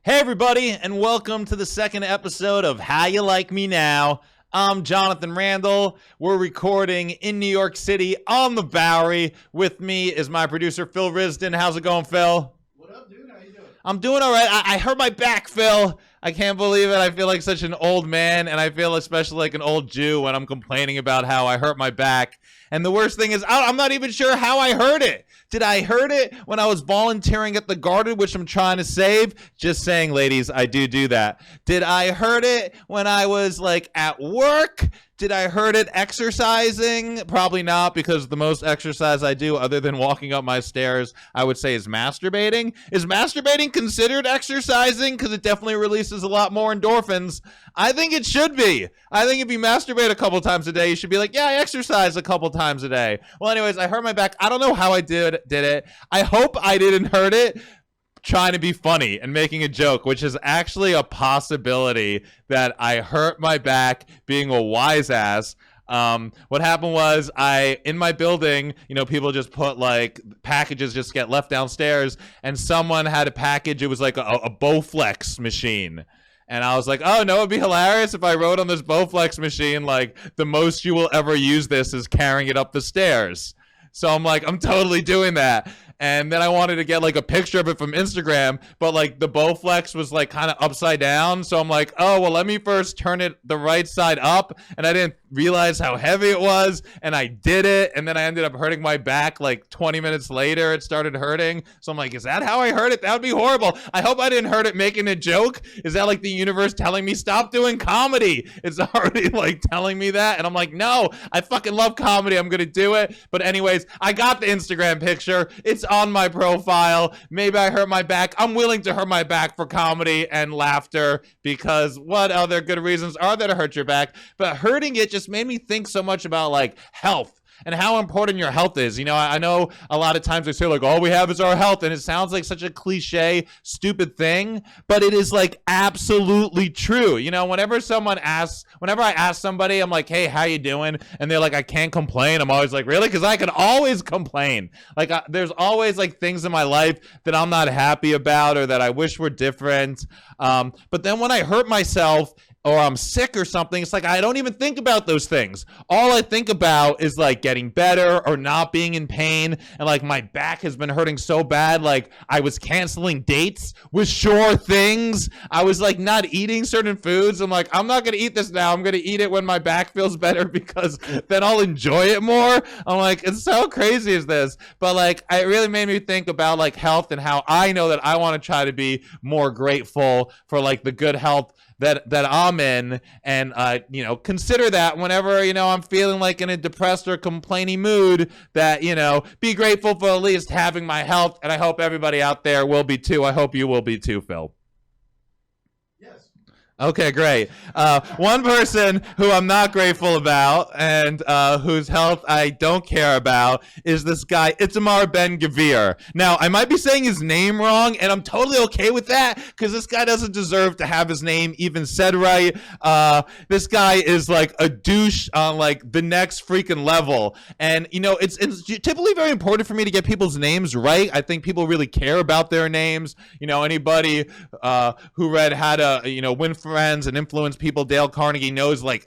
Hey everybody, and welcome to the second episode of How You Like Me Now. I'm Jonathan Randall. We're recording in New York City on the Bowery. With me is my producer, Phil Risden. How's it going, Phil? What up, dude? How you doing? I'm doing all right. I hurt my back, Phil. I can't believe it. I feel like such an old man, and I feel especially like an old Jew when I'm complaining about how I hurt my back. And the worst thing is, I'm not even sure how I hurt it. Did I hurt it when I was volunteering at the garden, which I'm trying to save? Just saying, ladies, I do that. Did I hurt it when I was like at work? Did I hurt it exercising? Probably not, because the most exercise I do other than walking up my stairs, I would say, is masturbating. Is masturbating considered exercising? Because it definitely releases a lot more endorphins. I think it should be. I think if you masturbate a couple times a day, you should be like, yeah, I exercise a couple times a day. Well, anyways, I hurt my back. I don't know how I did it. I hope I didn't hurt it trying to be funny and making a joke, which is actually a possibility that I hurt my back being a wise ass. What happened was in my building, people just put like packages just get left downstairs, and someone had a package. It was like a Bowflex machine. And I was like, oh, no, it'd be hilarious if I wrote on this Bowflex machine, like, the most you will ever use this is carrying it up the stairs. So I'm like, I'm totally doing that. And then I wanted to get like a picture of it from Instagram, but like the Bowflex was like kind of upside down. So I'm like, oh, well, let me first turn it the right side up. And I didn't realize how heavy it was. And I did it. And then I ended up hurting my back like 20 minutes later. It started hurting. So I'm like, is that how I hurt it? That would be horrible. I hope I didn't hurt it making a joke. Is that like the universe telling me stop doing comedy? It's already like telling me that. And I'm like, no, I fucking love comedy. I'm going to do it. But anyways, I got the Instagram picture. It's on my profile. Maybe I hurt my back. I'm willing to hurt my back for comedy and laughter, because what other good reasons are there to hurt your back? But hurting it just made me think so much about like health and how important your health is. I know a lot of times they say like, all we have is our health, and it sounds like such a cliche, stupid thing, but it is like absolutely true. Whenever I ask somebody, I'm like, hey, how you doing? And they're like, I can't complain. I'm always like, really? Because I can always complain. Like there's always like things in my life that I'm not happy about or that I wish were different. But then when I hurt myself or I'm sick or something, it's like I don't even think about those things. All I think about is like getting better or not being in pain. And like my back has been hurting so bad, like I was canceling dates with sure things. I was like not eating certain foods. I'm like, I'm not gonna eat this now. I'm gonna eat it when my back feels better, because then I'll enjoy it more. I'm like, it's so crazy is this? But like it really made me think about like health and how I know that I want to try to be more grateful for like the good health that I'm in, and consider that whenever I'm feeling like in a depressed or complaining mood, that be grateful for at least having my health. And I hope everybody out there will be too. I hope you will be too, Phil. Yes. Okay, great. One person who I'm not grateful about and whose health I don't care about is this guy, Itamar Ben-Gvir. Now, I might be saying his name wrong, and I'm totally okay with that, because this guy doesn't deserve to have his name even said right. This guy is like a douche on like the next freaking level. And, it's typically very important for me to get people's names right. I think people really care about their names. Anybody who read How to, Win Friends and Influence People, Dale Carnegie, knows like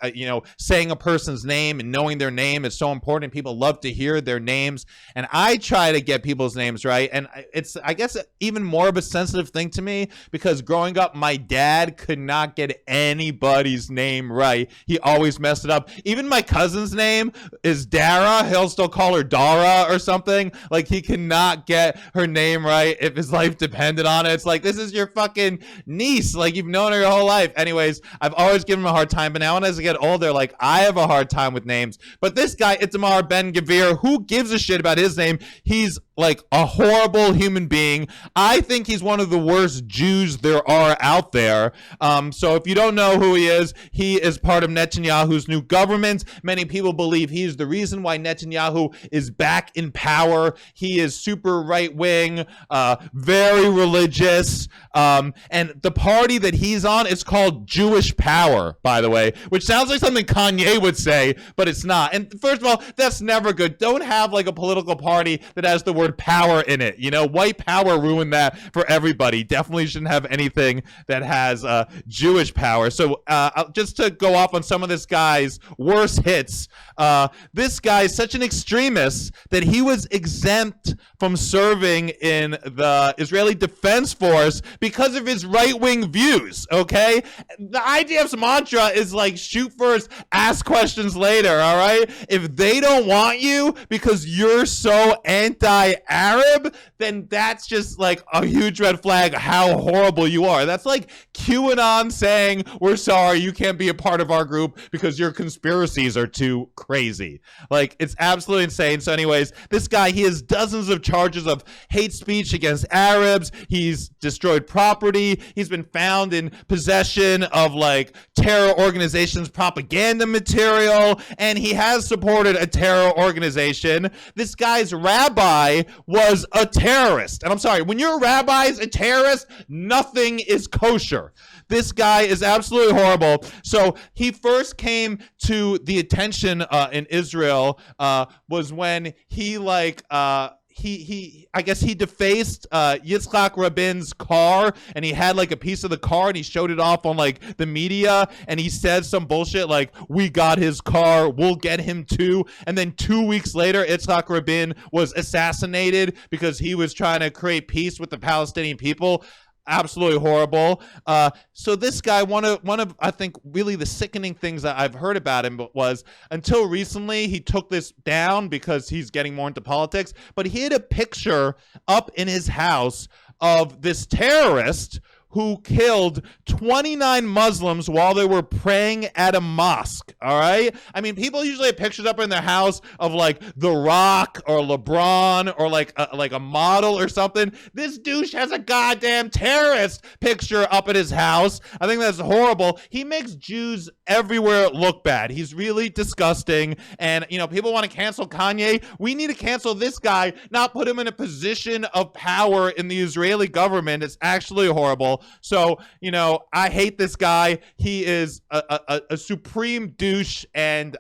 saying a person's name and knowing their name is so important. People love to hear their names, and I try to get people's names right. And it's, I guess, even more of a sensitive thing to me, because growing up, my dad could not get anybody's name right. He always messed it up. Even my cousin's name is Dara. He'll still call her Dara or something. Like, he cannot get her name right if his life depended on it. It's like, this is your fucking niece. Like, you've known her your whole life. Anyways, I've always given him a hard time, but now as I get older, like, I have a hard time with names. But this guy, Itamar Ben-Gvir, who gives a shit about his name? He's like a horrible human being. I think he's one of the worst Jews there are out there. So if you don't know who he is part of Netanyahu's new government. Many people believe he's the reason why Netanyahu is back in power. He is super right-wing, very religious, and the party that he's on is called Jewish Power, by the way, which sounds like something Kanye would say, but it's not. And first of all, that's never good. Don't have like a political party that has the word word power in it. You know, white power ruined that for everybody. Definitely shouldn't have anything that has Jewish power. So just to go off on some of this guy's worst hits, this guy is such an extremist that he was exempt from serving in the Israeli Defense Force because of his right-wing views, okay? The IDF's mantra is like, shoot first, ask questions later, all right? If they don't want you because you're so anti-Arab, then that's just like a huge red flag how horrible you are. That's like QAnon saying, we're sorry, you can't be a part of our group because your conspiracies are too crazy. Like, it's absolutely insane. So anyways, this guy, he has dozens of charges of hate speech against Arabs. He's destroyed property. He's been found in possession of like terror organizations' propaganda material, and he has supported a terror organization. This guy's rabbi was a terrorist. And I'm sorry, when your rabbi's a terrorist, nothing is kosher. This guy is absolutely horrible. So he first came to the attention in Israel was when he like I guess he defaced Yitzhak Rabin's car, and he had like a piece of the car and he showed it off on like the media, and he said some bullshit like, we got his car, we'll get him too. And then 2 weeks later, Yitzhak Rabin was assassinated because he was trying to create peace with the Palestinian people. Absolutely horrible. So this guy, one of I think really the sickening things that I've heard about him was, until recently he took this down because he's getting more into politics, but he had a picture up in his house of this terrorist who killed 29 Muslims while they were praying at a mosque, all right? I mean, people usually have pictures up in their house of like The Rock or LeBron or like a model or something. This douche has a goddamn terrorist picture up at his house. I think that's horrible. He makes Jews everywhere look bad. He's really disgusting. And, you know, people want to cancel Kanye. We need to cancel this guy, not put him in a position of power in the Israeli government. It's actually horrible. So, you know, I hate this guy. He is a supreme douche, and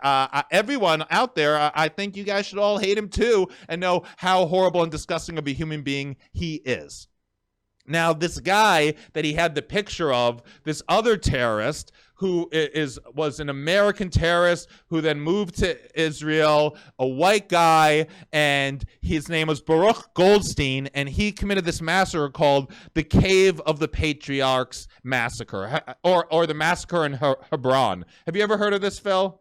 everyone out there, I think you guys should all hate him too and know how horrible and disgusting of a human being he is. Now, this guy that he had the picture of, this other terrorist who was an American terrorist who then moved to Israel, a white guy, and his name was Baruch Goldstein, and he committed this massacre called the Cave of the Patriarchs Massacre, or the massacre in Hebron. Have you ever heard of this, Phil?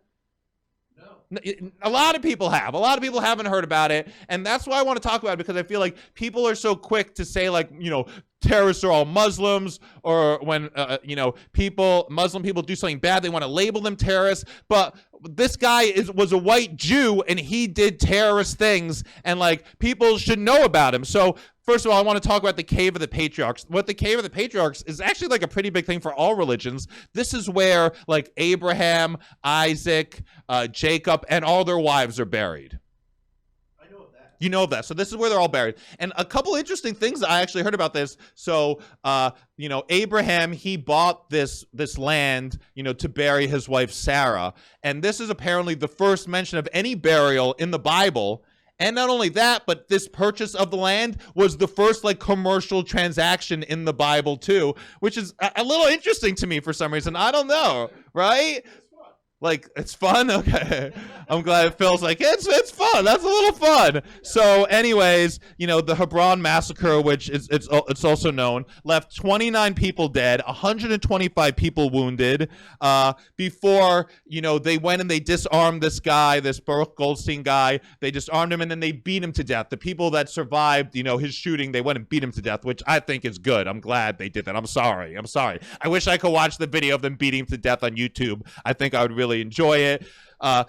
A lot of people have. A lot of people haven't heard about it, and that's why I want to talk about it, because I feel like people are so quick to say, like, you know, terrorists are all Muslims, or when you know, Muslim people do something bad, they want to label them terrorists. But this guy was a white Jew, and he did terrorist things, and like, people should know about him. So first of all, I want to talk about the Cave of the Patriarchs. What the Cave of the Patriarchs is actually like a pretty big thing for all religions. This is where like Abraham, Isaac, Jacob, and all their wives are buried. You know that. So this is where they're all buried. And a couple interesting things that I actually heard about this. So, you know, Abraham, he bought this land, you know, to bury his wife Sarah. And this is apparently the first mention of any burial in the Bible. And not only that, but this purchase of the land was the first like commercial transaction in the Bible too, which is a little interesting to me for some reason. I don't know, right? Like, it's fun? Okay. I'm glad Phil's like, it's fun. That's a little fun. So anyways, you know, the Hebron massacre, which it's also known, left 29 people dead, 125 people wounded, before, you know, they went and they disarmed this guy, this Baruch Goldstein guy. They disarmed him and then they beat him to death. The people that survived, you know, his shooting, they went and beat him to death, which I think is good. I'm glad they did that. I'm sorry. I wish I could watch the video of them beating him to death on YouTube. I think I would really enjoy it.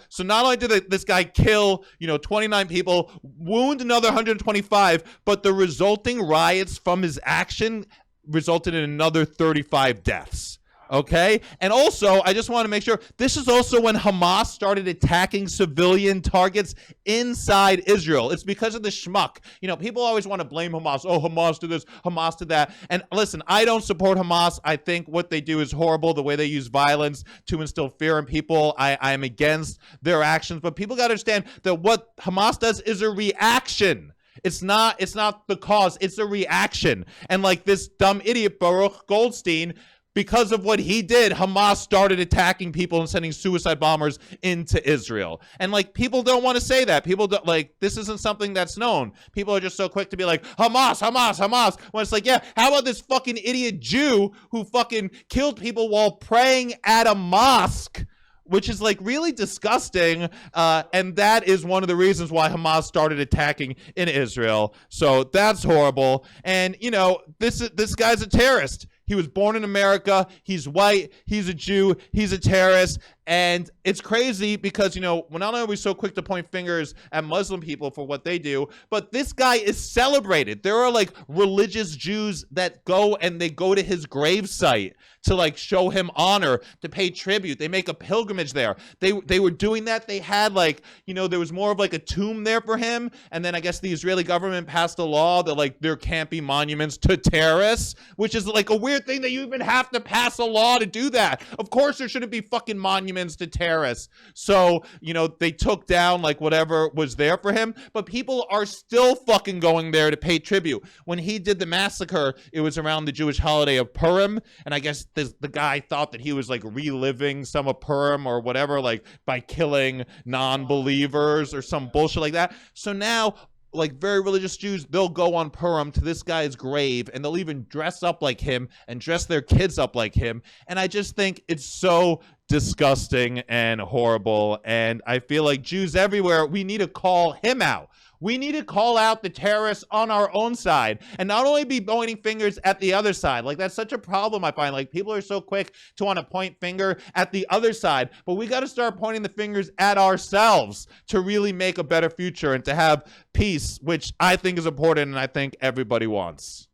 So not only did this guy kill, you know, 29 people, wound another 125, but the resulting riots from his action resulted in another 35 deaths. Okay? And also, I just want to make sure, this is also when Hamas started attacking civilian targets inside Israel. It's because of the schmuck. You know, people always want to blame Hamas. Oh, Hamas did this, Hamas did that. And listen, I don't support Hamas. I think what they do is horrible, the way they use violence to instill fear in people. I am against their actions. But people got to understand that what Hamas does is a reaction. It's not the cause, it's a reaction. And like this dumb idiot Baruch Goldstein, because of what he did, Hamas started attacking people and sending suicide bombers into Israel. And like people don't want to say that. People don't, like, this isn't something that's known. People are just so quick to be like, Hamas, Hamas, Hamas. When it's like, yeah, how about this fucking idiot Jew who fucking killed people while praying at a mosque? Which is like really disgusting, and that is one of the reasons why Hamas started attacking in Israel. So that's horrible. And you know, this guy's a terrorist. He was born in America. He's white. He's a Jew. He's a terrorist. And it's crazy because, you know, not only are we so quick to point fingers at Muslim people for what they do, but this guy is celebrated. There are like religious Jews that go and they go to his gravesite to like show him honor, to pay tribute. They make a pilgrimage there. They were doing that. They had like, you know, there was more of like a tomb there for him. And then I guess the Israeli government passed a law that like there can't be monuments to terrorists, which is like a weird thing that you even have to pass a law to do that. Of course there shouldn't be fucking monuments to terrorists. So, you know, they took down like whatever was there for him, but people are still fucking going there to pay tribute. When he did the massacre, it was around the Jewish holiday of Purim, and I guess the guy thought that he was like reliving some of Purim or whatever, like by killing non-believers or some bullshit like that. So now like very religious Jews, they'll go on Purim to this guy's grave and they'll even dress up like him and dress their kids up like him. And I just think it's so disgusting and horrible. And I feel like Jews everywhere, we need to call him out. We need to call out the terrorists on our own side and not only be pointing fingers at the other side. Like, that's such a problem, I find. Like, people are so quick to want to point finger at the other side, but we got to start pointing the fingers at ourselves to really make a better future and to have peace, which I think is important and I think everybody wants.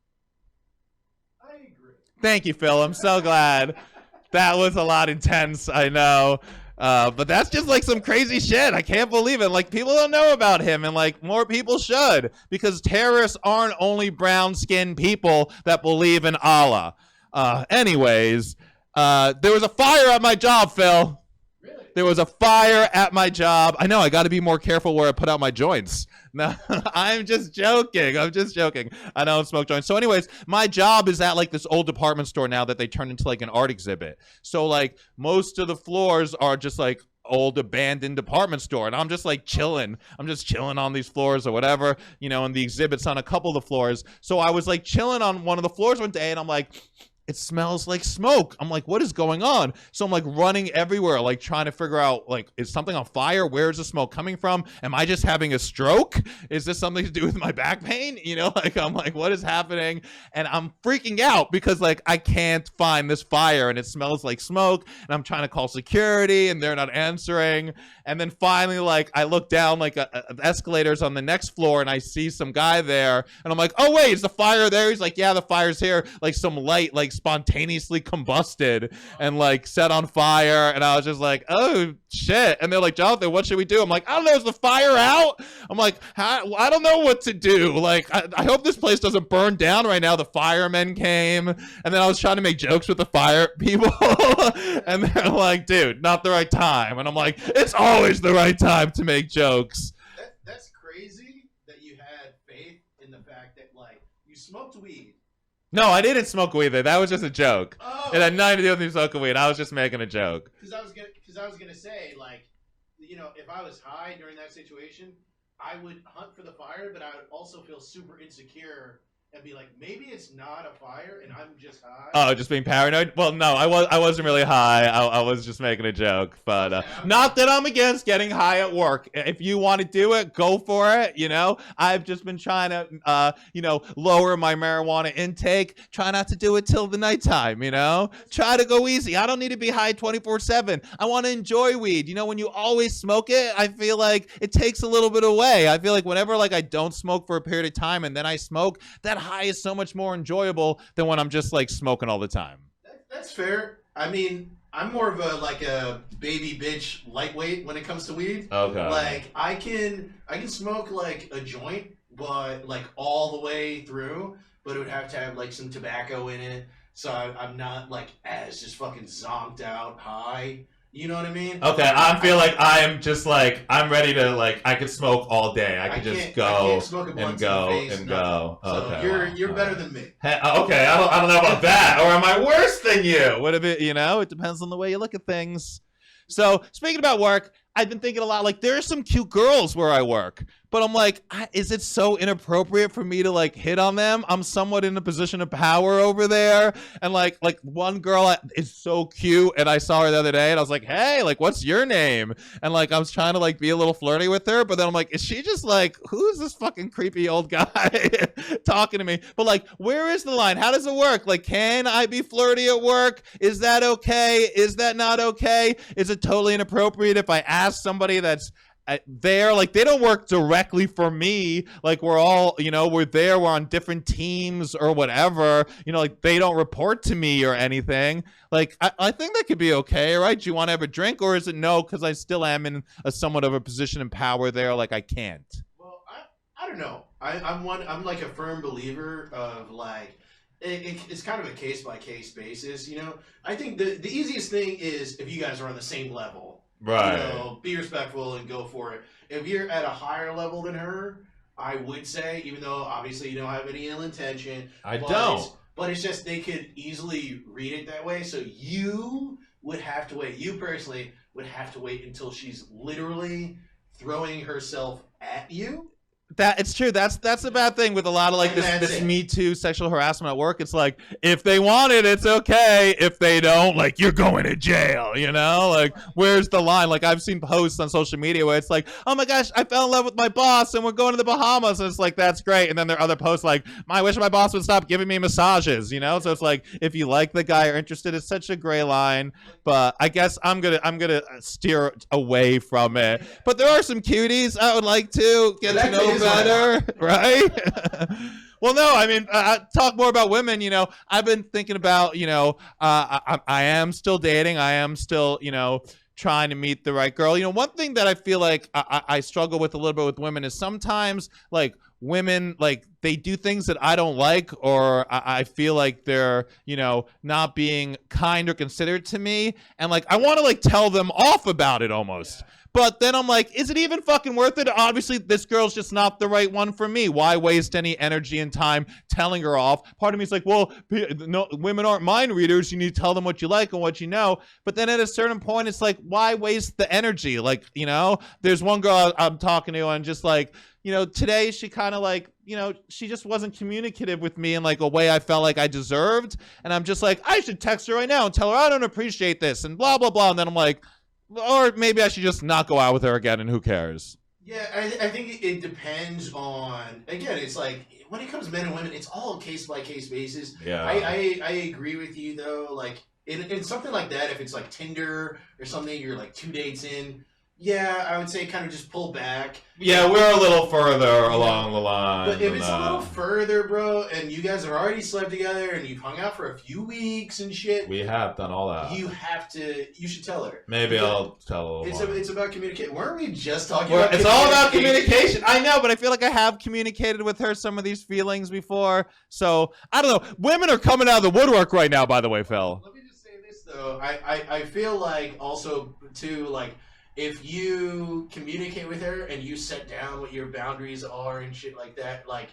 I agree. Thank you, Phil. I'm so glad. That was a lot intense, I know. But that's just like some crazy shit. I can't believe it. Like, people don't know about him, and like more people should, because terrorists aren't only brown-skinned people that believe in Allah. Anyways, there was a fire at my job, Phil. Really? There was a fire at my job. I know, I got to be more careful where I put out my joints. No, I'm just joking. I don't smoke joints. So anyways, my job is at like this old department store now that they turned into like an art exhibit. So like most of the floors are just like old abandoned department store, and I'm just like chilling. I'm just chilling on these floors or whatever, you know, and the exhibit's on a couple of the floors. So I was like chilling on one of the floors one day, and I'm like, it smells like smoke. I'm like, what is going on? So I'm like running everywhere, like trying to figure out, like, is something on fire? Where is the smoke coming from? Am I just having a stroke? Is this something to do with my back pain? You know, like, I'm like, what is happening? And I'm freaking out because like I can't find this fire and it smells like smoke, and I'm trying to call security and they're not answering. And then finally, like, I look down like escalators on the next floor and I see some guy there, and I'm like, oh wait, is the fire there? He's like, yeah, the fire's here. Like some light like spontaneously combusted and like set on fire, and I was just like, oh shit. And they're like, Jonathan, what should we do? I'm like, I don't know, is the fire out? I'm like, I don't know what to do. Like, I hope this place doesn't burn down right now. The firemen came, and then I was trying to make jokes with the fire people and they're like, dude, not the right time. And I'm like, it's always the right time to make jokes. That's crazy that you had faith in the fact that like you smoked weed. No, I didn't smoke weed there. That was just a joke. Oh, It had nothing to do with me smoking weed. I was just making a joke. because I was gonna say, like, you know, if I was high during that situation, I would hunt for the fire, but I would also feel super insecure and be like, maybe it's not a fire and I'm just high. Oh, just being paranoid? Well, no, I wasn't really high. I was just making a joke. But not that I'm against getting high at work. If you want to do it, go for it, you know? I've just been trying to, you know, lower my marijuana intake. Try not to do it till the nighttime, you know? Try to go easy. I don't need to be high 24/7. I want to enjoy weed. You know, when you always smoke it, I feel like it takes a little bit away. I feel like whenever like I don't smoke for a period of time and then I smoke, that high is so much more enjoyable than when I'm just like smoking all the time. That's fair. I mean, I'm more of a baby bitch lightweight when it comes to weed. Okay. Like I can smoke like a joint, but like all the way through, but it would have to have like some tobacco in it. So I'm not like as just fucking zonked out high. You know what I mean? Okay, I feel like I'm just like I'm ready to like I could smoke all day. I could just I go can't smoke a blunt and to the go face, and nothing. go. So Okay, you're all better right. than me. Hey, okay, I don't know about that. Or am I worse than you? What if it? You know, it depends on the way you look at things. So speaking about work, I've been thinking a lot. Like, there are some cute girls where I work, but I'm like, is it so inappropriate for me to like hit on them? I'm somewhat in a position of power over there, and like one girl is so cute, and I saw her the other day, and I was like, hey, like, what's your name? And like, I was trying to like be a little flirty with her, but then I'm like, is she just like, who's this fucking creepy old guy talking to me? But like, where is the line? How does it work? Like, can I be flirty at work? Is that okay? Is that not okay? Is it totally inappropriate if I ask somebody that's there, like they don't work directly for me, like we're all, you know, we're there, we're on different teams or whatever, you know, like they don't report to me or anything. Like I think that could be okay, right? Do you want to have a drink, or is it no, because I still am in a somewhat of a position of power there, like I can't? Well, I don't know. I'm like a firm believer of like it's kind of a case by case basis. You know, I think the easiest thing is if you guys are on the same level. Right. You know, be respectful and go for it. If you're at a higher level than her, I would say, even though obviously you don't have any ill intention, I don't. But it's just they could easily read it that way. So you would have to wait. You personally would have to wait until she's literally throwing herself at you. That it's true. That's a bad thing with a lot of like this Me Too sexual harassment at work. It's like, if they want it, it's okay. If they don't, like, you're going to jail. You know, like, where's the line? Like, I've seen posts on social media where it's like, oh my gosh, I fell in love with my boss and we're going to the Bahamas, and it's like, that's great. And then there are other posts like, I wish my boss would stop giving me massages. You know, so it's like, if you like the guy or interested, it's such a gray line. But I guess I'm gonna steer away from it. But there are some cuties I would like to get to know better, right? Well, no, I mean, talk more about women. You know, I've been thinking about, you know, I am still dating. I am still, you know, trying to meet the right girl. You know, one thing that I feel like I struggle with a little bit with women is sometimes like women, like they do things that I don't like, or I feel like they're, you know, not being kind or considerate to me. And like, I want to like tell them off about it almost. Yeah. But then I'm like, is it even fucking worth it? Obviously, this girl's just not the right one for me. Why waste any energy and time telling her off? Part of me is like, well, no, women aren't mind readers. You need to tell them what you like and what you know. But then at a certain point, it's like, why waste the energy? Like, you know, there's one girl I'm talking to, and just like, you know, today she kind of like, you know, she just wasn't communicative with me in like a way I felt like I deserved. And I'm just like, I should text her right now and tell her I don't appreciate this and blah, blah, blah. And then I'm like, or maybe I should just not go out with her again, and who cares? Yeah, I think it depends on, again, it's like, when it comes to men and women, it's all case-by-case basis. Yeah. I agree with you, though. Like, in something like that, if it's like Tinder or something, you're like 2 dates in, yeah, I would say kind of just pull back. Yeah, we're a little further along the line. But if it's a little further, bro, and you guys have already slept together and you've hung out for a few weeks and shit. We have done all that. You should tell her. Maybe I'll tell her. It's about communication. Weren't we just talking about It's all about communication. I know, but I feel like I have communicated with her some of these feelings before. So, I don't know. Women are coming out of the woodwork right now, by the way, Phil. Let me just say this, though. I feel like also, too, like, if you communicate with her and you set down what your boundaries are and shit like that, like,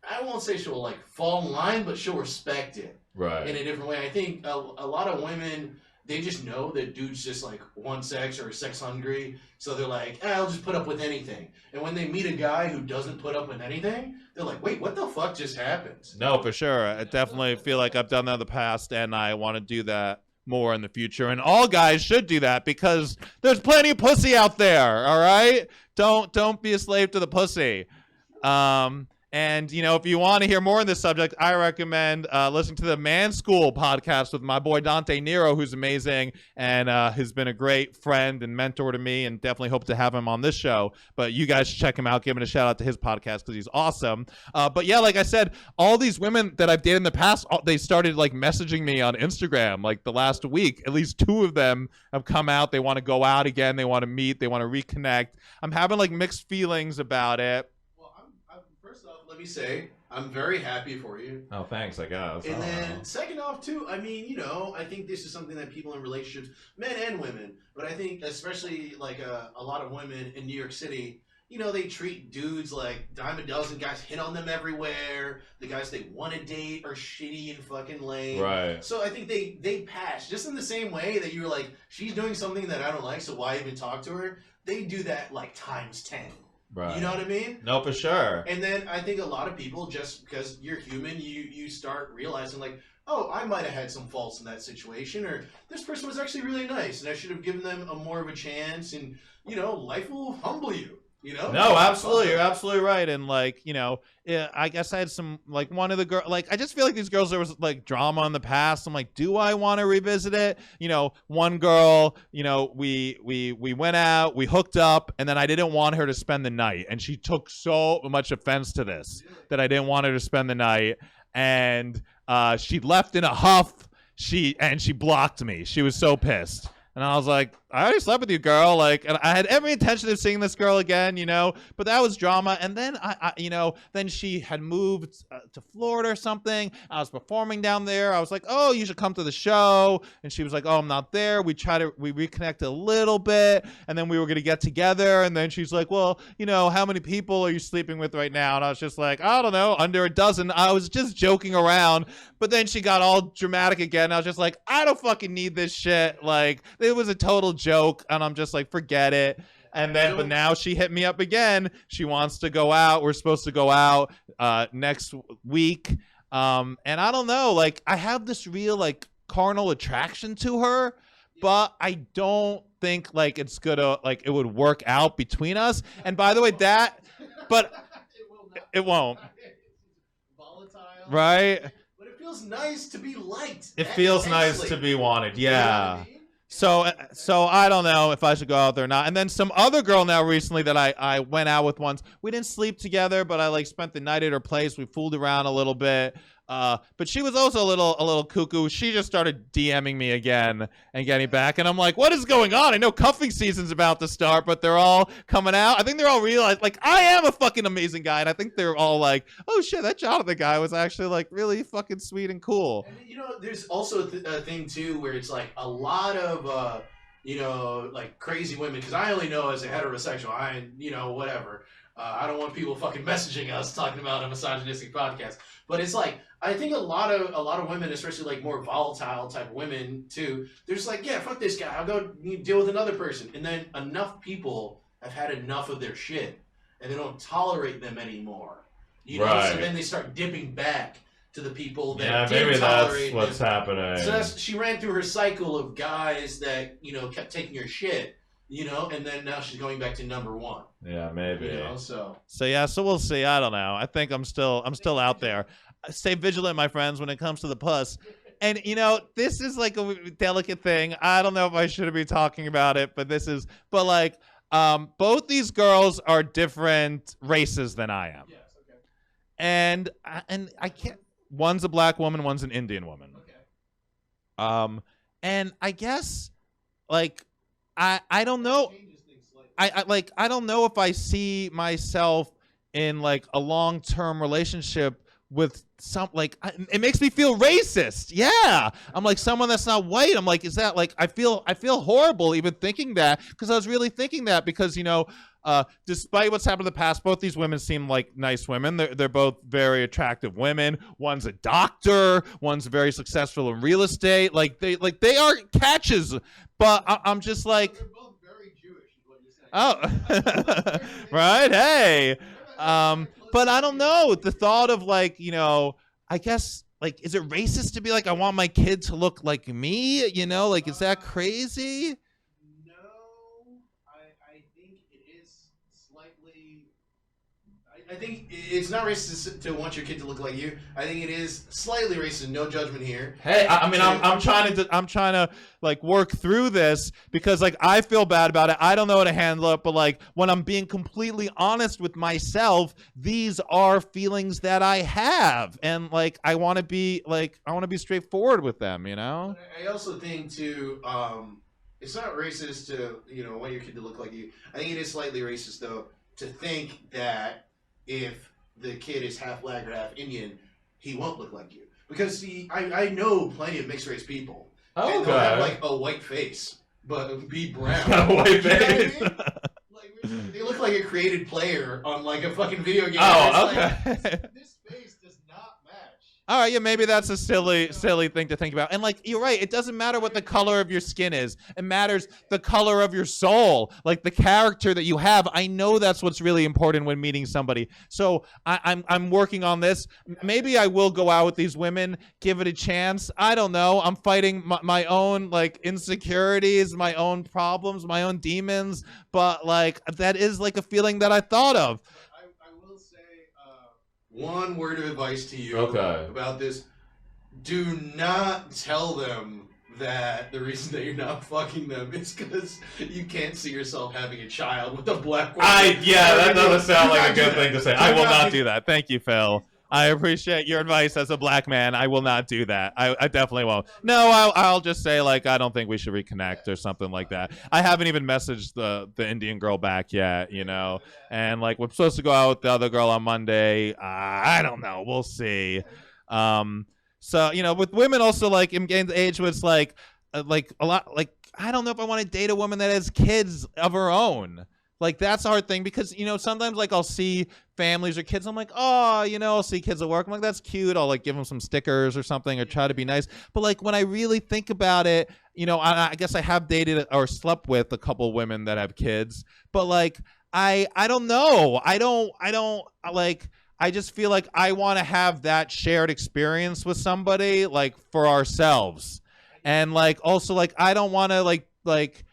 I won't say she'll, like, fall in line, but she'll respect it. Right. In a different way. I think a lot of women, they just know that dudes just, like, want sex or are sex hungry, so they're like, I'll just put up with anything. And when they meet a guy who doesn't put up with anything, they're like, wait, what the fuck just happened? No, for sure. I definitely feel like I've done that in the past, and I want to do that more in the future, and all guys should do that because there's plenty of pussy out there. All right, don't be a slave to the pussy. And, you know, if you want to hear more on this subject, I recommend listening to the Man School podcast with my boy Dante Nero, who's amazing and has been a great friend and mentor to me, and definitely hope to have him on this show. But you guys should check him out. Give him a shout out to his podcast because he's awesome. But yeah, like I said, all these women that I've dated in the past, they started like messaging me on Instagram like the last week. At least 2 of them have come out. They want to go out again. They want to meet. They want to reconnect. I'm having like mixed feelings about it. let me say, I'm very happy for you. Oh, thanks, I guess. And then, second off, too, I mean, you know, I think this is something that people in relationships, men and women, but I think especially like a lot of women in New York City, you know, they treat dudes like dime a dozen. Guys hit on them everywhere. The guys they want to date are shitty and fucking lame. Right. So I think they pass just in the same way that you're like, she's doing something that I don't like, so why even talk to her? They do that like times 10. Right. You know what I mean? No, for sure. And then I think a lot of people, just because you're human, you start realizing like, oh, I might have had some faults in that situation, or this person was actually really nice, and I should have given them a more of a chance. And you know, life will humble you. You know? No, absolutely. You're absolutely right. And like, you know, I guess I had some, like, one of the girls, like, I just feel like these girls, there was like drama in the past. I'm like, do I want to revisit it? You know, one girl, you know, we went out, we hooked up, and then I didn't want her to spend the night. And she took so much offense to this that I didn't want her to spend the night. And she left in a huff. She blocked me. She was so pissed. And I was like, I already slept with you, girl. Like, and I had every intention of seeing this girl again, you know, but that was drama. And then you know, then she had moved to Florida or something. I was performing down there. I was like, oh, you should come to the show. And she was like, oh, I'm not there. We reconnected a little bit, and then we were going to get together. And then she's like, well, you know, how many people are you sleeping with right now? And I was just like, I don't know, under a dozen. I was just joking around. But then she got all dramatic again. I was just like, I don't fucking need this shit. Like, it was a total joke, and I'm just like, forget it. And then, but now she hit me up again. She wants to go out. We're supposed to go out next week. And I don't know, like, I have this real like carnal attraction to her, but I don't think like it's gonna, like, it would work out between us. And by the way, but it won't. Volatile. Right? But it feels nice to be liked. It feels nice to be wanted. Yeah. You know what I mean? So I don't know if I should go out there or not. And then some other girl now recently that I went out with once. We didn't sleep together, but I like spent the night at her place. We fooled around a little bit. But she was also a little cuckoo. She just started DMing me again and getting back. And I'm like, what is going on? I know cuffing season's about to start, but they're all coming out. I think they're all realized, like, I am a fucking amazing guy. And I think they're all like, oh shit, that Jonathan guy was actually like really fucking sweet and cool. And, you know, there's also a thing too where it's like a lot of, you know, like crazy women, because I only know as a heterosexual, you know, whatever. I don't want people fucking messaging us talking about a misogynistic podcast. But it's like, I think a lot of women, especially like more volatile type of women too, they're just like, yeah, fuck this guy. I'll go deal with another person. And then enough people have had enough of their shit, and they don't tolerate them anymore. You know, right. So then they start dipping back to the people that yeah, did maybe tolerate that's what's them. happening. So she ran through her cycle of guys that, you know, kept taking her shit. You know, and then now she's going back to number one. Yeah, maybe. You know, so yeah, so we'll see. I don't know. I think I'm still out there. Stay vigilant, my friends, when it comes to the puss. And you know, this is like a delicate thing. I don't know if I should be talking about it, but like, both these girls are different races than I am. yes, okay. And I can't. One's a black woman, one's an Indian woman. Okay. And I guess like. I don't know. I don't know if I see myself in like a long-term relationship with some, like, it makes me feel racist. Yeah. I'm like, someone that's not white. I'm like, is that like, I feel horrible even thinking that, because I was really thinking that because, you know, despite what's happened in the past, both these women seem like nice women. They're both very attractive women. One's a doctor. One's very successful in real estate. Like they are catches. But I'm just like, they're both very Jewish, is what you're saying. oh, right. Hey, but I don't know. The thought of like, you know, I guess like, is it racist to be like, I want my kid to look like me? You know, like, is that crazy? I think it's not racist to want your kid to look like you. I think it is slightly racist. No judgment here. Hey, I mean, I'm trying to like work through this because like I feel bad about it. I don't know how to handle it, but like when I'm being completely honest with myself, these are feelings that I have, and like I want to be straightforward with them. You know. I also think too. It's not racist to, you know, want your kid to look like you. I think it is slightly racist though to think that if the kid is half black or half Indian, he won't look like you. Because see, I know plenty of mixed race people, and they'll have like a white face but be brown. A white face. You know what I mean? Like, they look like a created player on like a fucking video game. Oh, okay. Like, this face does not match. All right, yeah, maybe that's a silly thing to think about. And like, you're right, it doesn't matter what the color of your skin is. It matters the color of your soul, like the character that you have. I know that's what's really important when meeting somebody. So I'm working on this. Maybe I will go out with these women, give it a chance. I don't know. I'm fighting my own like insecurities, my own problems, my own demons. But like, that is like a feeling that I thought of. I will say one word of advice to you Okay. about this. Do not tell them that the reason that you're not fucking them is because you can't see yourself having a child with a black woman. That doesn't sound like a good thing to say. I will not do that. Thank you, Phil. I appreciate your advice as a black man. I will not do that. I definitely won't. No, I'll just say, like, I don't think we should reconnect or something like that. I haven't even messaged the Indian girl back yet, you know. And, like, we're supposed to go out with the other girl on Monday. I don't know. We'll see. So, you know, with women also, like, in getting the age where it's, like a lot, like, I don't know if I want to date a woman that has kids of her own. Like, that's a hard thing because, you know, sometimes, like, I'll see families or kids. I'm like, oh, you know, I'll see kids at work. I'm like, that's cute. I'll, like, give them some stickers or something or try to be nice. But, like, when I really think about it, you know, I guess I have dated or slept with a couple of women that have kids. But, like, I don't know. I don't, like, I just feel like I want to have that shared experience with somebody, like, for ourselves. And, like, also, like, I don't want to, like,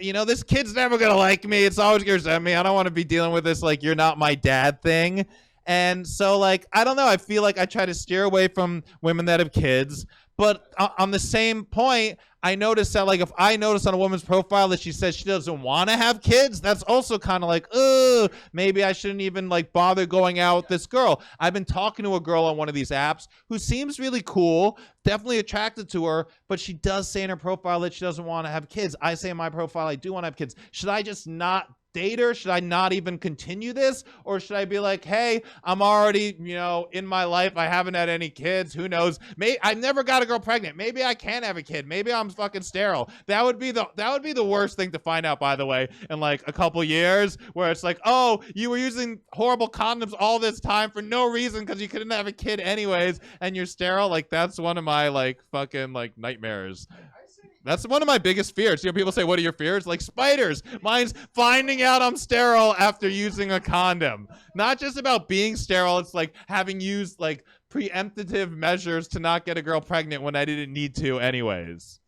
you know, this kid's never gonna like me. It's always gonna resent me. I don't want to be dealing with this, like, you're not my dad thing. And so, like, I don't know. I feel like I try to steer away from women that have kids. But on the same point, I noticed that, like, if I notice on a woman's profile that she says she doesn't want to have kids, that's also kind of like, maybe I shouldn't even, like, bother going out with this girl. I've been talking to a girl on one of these apps who seems really cool, definitely attracted to her, but she does say in her profile that she doesn't want to have kids. I say in my profile I do want to have kids. Should I just not date her? Should I not even continue this? Or should I be like, hey, I'm already, you know, in my life, I haven't had any kids, who knows? I've never got a girl pregnant. Maybe I can have a kid. Maybe I'm fucking sterile. That would be the worst thing to find out, by the way, in like a couple years, where it's like, oh, you were using horrible condoms all this time for no reason because you couldn't have a kid anyways, and you're sterile. Like, that's one of my, like, fucking, like, nightmares. That's one of my biggest fears. You know, people say, what are your fears? Like, spiders. Mine's finding out I'm sterile after using a condom. Not just about being sterile. It's like having used, like, preemptive measures to not get a girl pregnant when I didn't need to anyways.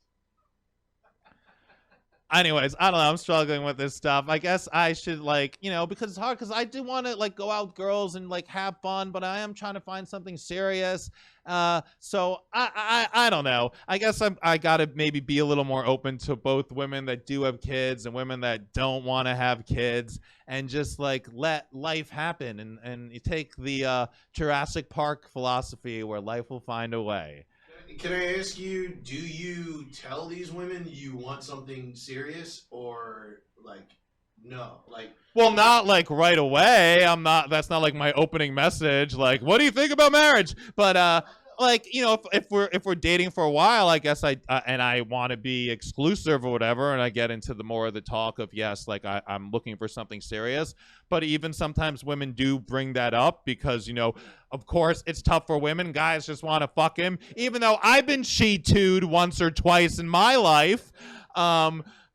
Anyways, I don't know. I'm struggling with this stuff. I guess I should, like, you know, because it's hard, because I do want to, like, go out with girls and, like, have fun, but I am trying to find something serious. So I don't know. I guess I gotta maybe be a little more open to both women that do have kids and women that don't want to have kids, and just, like, let life happen, and you take the Jurassic Park philosophy where life will find a way. Can I ask you, do you tell these women you want something serious, or, like, no? Like, well, not, like, right away. That's not, like, my opening message. Like, what do you think about marriage? But, like, you know, if we're dating for a while, I guess I want to be exclusive or whatever, and I get into the more of the talk of, yes, like, I'm looking for something serious. But even sometimes women do bring that up because, you know, of course it's tough for women. Guys just want to fuck him, even though I've been she-tooed once or twice in my life.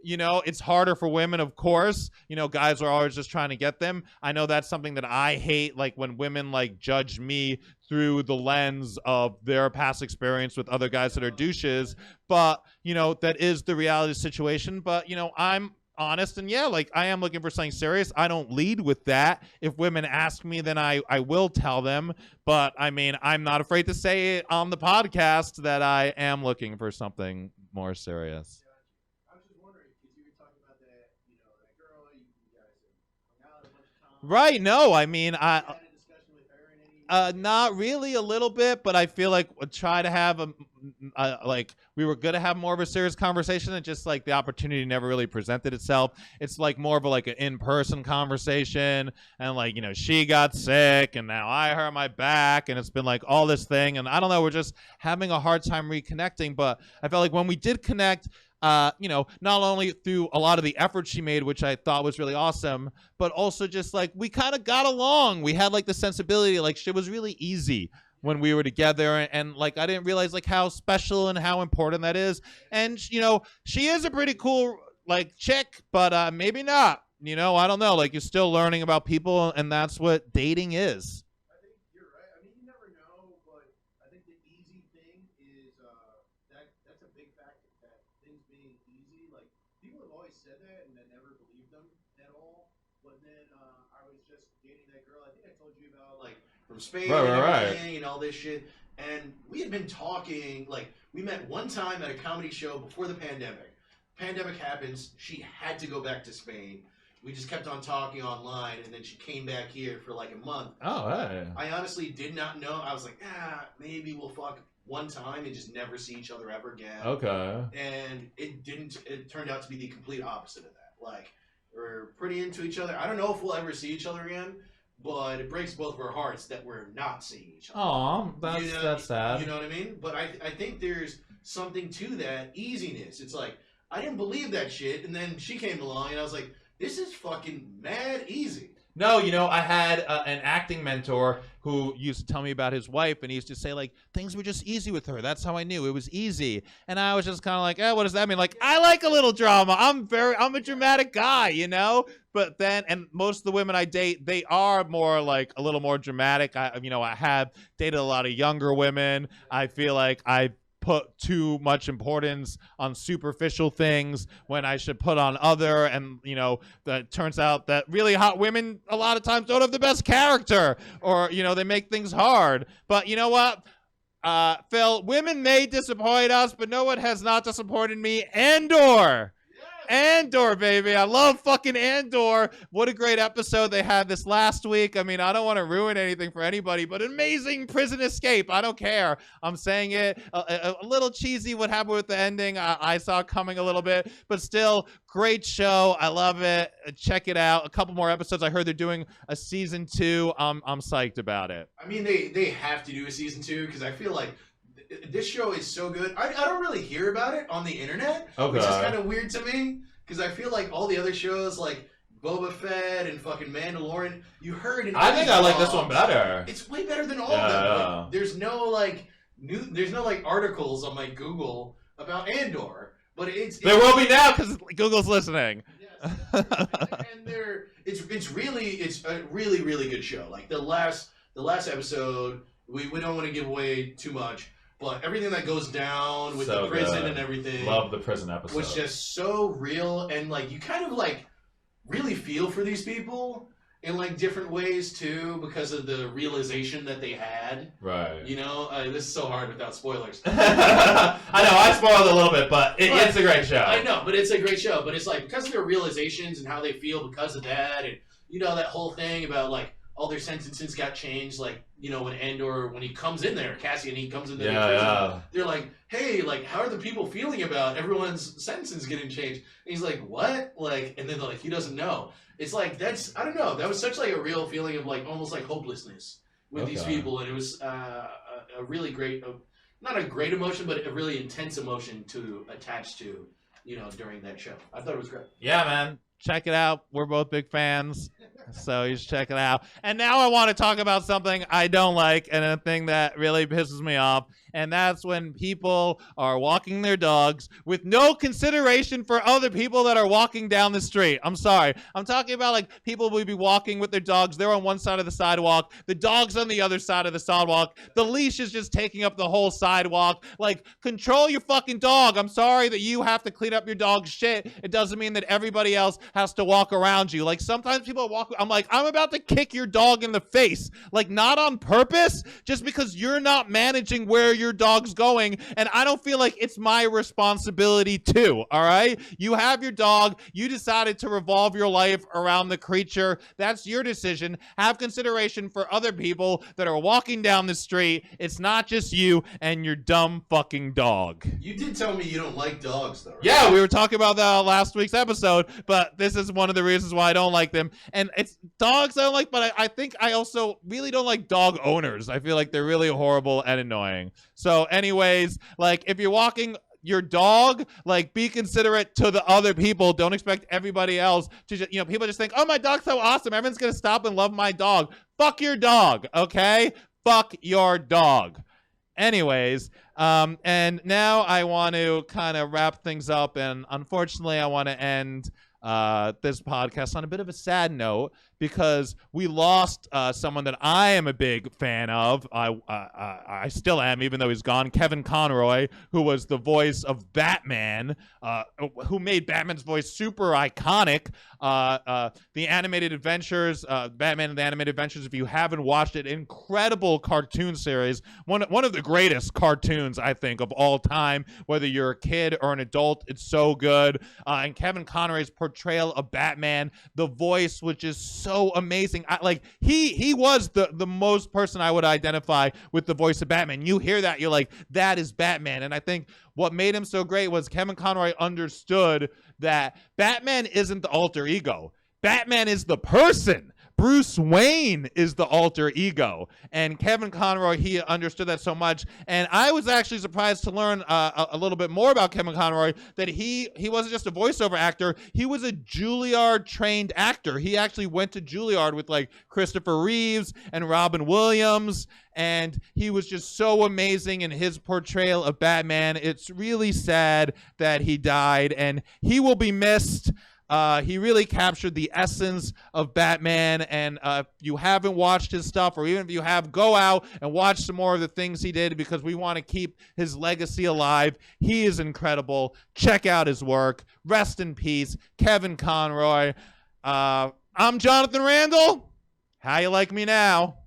You know, it's harder for women, of course. You know, guys are always just trying to get them. I know that's something that I hate, like, when women, like, judge me through the lens of their past experience with other guys that are douches. But, you know, that is the reality of the situation. But, you know, I'm honest, and yeah, like, I am looking for something serious. I don't lead with that. If women ask me, then I will tell them. But, I mean, I'm not afraid to say it on the podcast that I am looking for something more serious. Right. No, I mean, Not really, a little bit, but I feel like we'll try to have like we were gonna have more of a serious conversation, and just like the opportunity never really presented itself. It's like more of a, like an in-person conversation, and like, you know, she got sick, and now I hurt my back, and it's been like all this thing, and I don't know, we're just having a hard time reconnecting. But I felt like when we did connect, you know, not only through a lot of the effort she made, which I thought was really awesome, but also just like we kind of got along. We had like the sensibility, like shit was really easy when we were together, and like I didn't realize like how special and how important that is. And you know, she is a pretty cool like chick, but maybe not. You know, I don't know. Like you're still learning about people, and that's what dating is. I think you're right. I mean, you never know, but I think the easy thing is that's a big factor. That things being easy, like people have always said that, and I never believed them at all. But then I was just dating that girl. I think I told you about like from Spain and everything and all this shit. And we had been talking. Like we met one time at a comedy show before the pandemic. Pandemic happens. She had to go back to Spain. We just kept on talking online, and then she came back here for like a month. Oh, hey. I honestly did not know. I was like, maybe we'll fuck one time and just never see each other ever again. Okay. And it didn't. It turned out to be the complete opposite of that. Like, we're pretty into each other. I don't know if we'll ever see each other again, but it breaks both of our hearts that we're not seeing each other. Oh, that's sad. You know what I mean? But I think there's something to that easiness. It's like, I didn't believe that shit, and then she came along, and I was like, this is fucking mad easy. No, you know, I had an acting mentor who used to tell me about his wife, and he used to say, like, things were just easy with her. That's how I knew. It was easy. And I was just kind of like, what does that mean? Like, I like a little drama. I'm a dramatic guy, you know? But then, and most of the women I date, they are more like a little more dramatic. I have dated a lot of younger women. I feel like I put too much importance on superficial things when I should put on other, and you know, that turns out that really hot women a lot of times don't have the best character, or you know, they make things hard. But you know what, Phil, women may disappoint us, but no one has not disappointed me. Andor, baby. I love fucking Andor. What a great episode they had this last week. I mean, I don't want to ruin anything for anybody, but amazing prison escape. I don't care. I'm saying it. A little cheesy what happened with the ending. I saw it coming a little bit, but still, great show. I love it. Check it out. A couple more episodes. I heard they're doing a season 2. I'm psyched about it. I mean, they have to do a season 2 because I feel like this show is so good. I don't really hear about it on the internet, which is kind of weird to me because I feel like all the other shows like Boba Fett and fucking Mandalorian, you heard it. I think I like this one better. It's way better than all of them. Like, there's no like articles on my Google about Andor, but there will be now because Google's listening. Yes, and it's a really good show. Like the last episode, we don't want to give away too much. But everything that goes down with the prison and everything. Love the prison episode. Was just so real, and like you kind of like really feel for these people in like different ways too because of the realization that they had. Right. You know, this is so hard without spoilers. I know I spoiled a little bit, but it's a great show. I know, but it's a great show. But it's like because of their realizations and how they feel because of that, and you know that whole thing about like all their sentences got changed, like, you know, when Andor, when he comes in there, Cassian, he comes into the prison, they're like, hey, like, how are the people feeling about everyone's sentences getting changed? And he's like, what? Like, and then they're like, he doesn't know. It's like, I don't know, that was such like a real feeling of like, almost like hopelessness with these people, and it was a really great, not a great emotion, but a really intense emotion to attach to, you know, during that show. I thought it was great. Yeah, man. Check it out. We're both big fans, so you should check it out. And now I want to talk about something I don't like and a thing that really pisses me off, and that's when people are walking their dogs with no consideration for other people that are walking down the street. I'm sorry. I'm talking about like people will be walking with their dogs. They're on one side of the sidewalk. The dog's on the other side of the sidewalk. The leash is just taking up the whole sidewalk. Like, control your fucking dog. I'm sorry that you have to clean up your dog's shit. It doesn't mean that everybody else has to walk around you. Like sometimes people walk, I'm like, I'm about to kick your dog in the face. Like not on purpose, just because you're not managing where your dog's going. And I don't feel like it's my responsibility too, all right? You have your dog. You decided to revolve your life around the creature. That's your decision. Have consideration for other people that are walking down the street. It's not just you and your dumb fucking dog. You did tell me you don't like dogs, though, right? Yeah, we were talking about that on last week's episode, but this is one of the reasons why I don't like them. And it's dogs I don't like, but I think I also really don't like dog owners. I feel like they're really horrible and annoying. So anyways, like if you're walking your dog, like be considerate to the other people. Don't expect everybody else to just, people just think, oh, my dog's so awesome, everyone's gonna stop and love my dog. Fuck your dog, okay? Fuck your dog. Anyways, and now I want to kind of wrap things up, and unfortunately I want to end this podcast on a bit of a sad note, because we lost someone that I am a big fan of. I still am, even though he's gone. Kevin Conroy, who was the voice of Batman, who made Batman's voice super iconic. The Animated Adventures, Batman and the Animated Adventures, if you haven't watched it, incredible cartoon series. One of the greatest cartoons, I think, of all time. Whether you're a kid or an adult, it's so good. And Kevin Conroy's portrayal of Batman, the voice, which is so amazing. He was the most person I would identify with the voice of Batman. You hear that, you're like, that is Batman. And I think what made him so great was Kevin Conroy understood that Batman isn't the alter ego. Batman is the person. Bruce Wayne is the alter ego. And Kevin Conroy, he understood that so much. And I was actually surprised to learn a little bit more about Kevin Conroy, that he wasn't just a voiceover actor. He was a Juilliard-trained actor. He actually went to Juilliard with like Christopher Reeves and Robin Williams. And he was just so amazing in his portrayal of Batman. It's really sad that he died, and he will be missed. He really captured the essence of Batman, and if you haven't watched his stuff, or even if you have, go out and watch some more of the things he did, because we want to keep his legacy alive. He is incredible. Check out his work. Rest in peace, Kevin Conroy. I'm Jonathan Randall. How you like me now?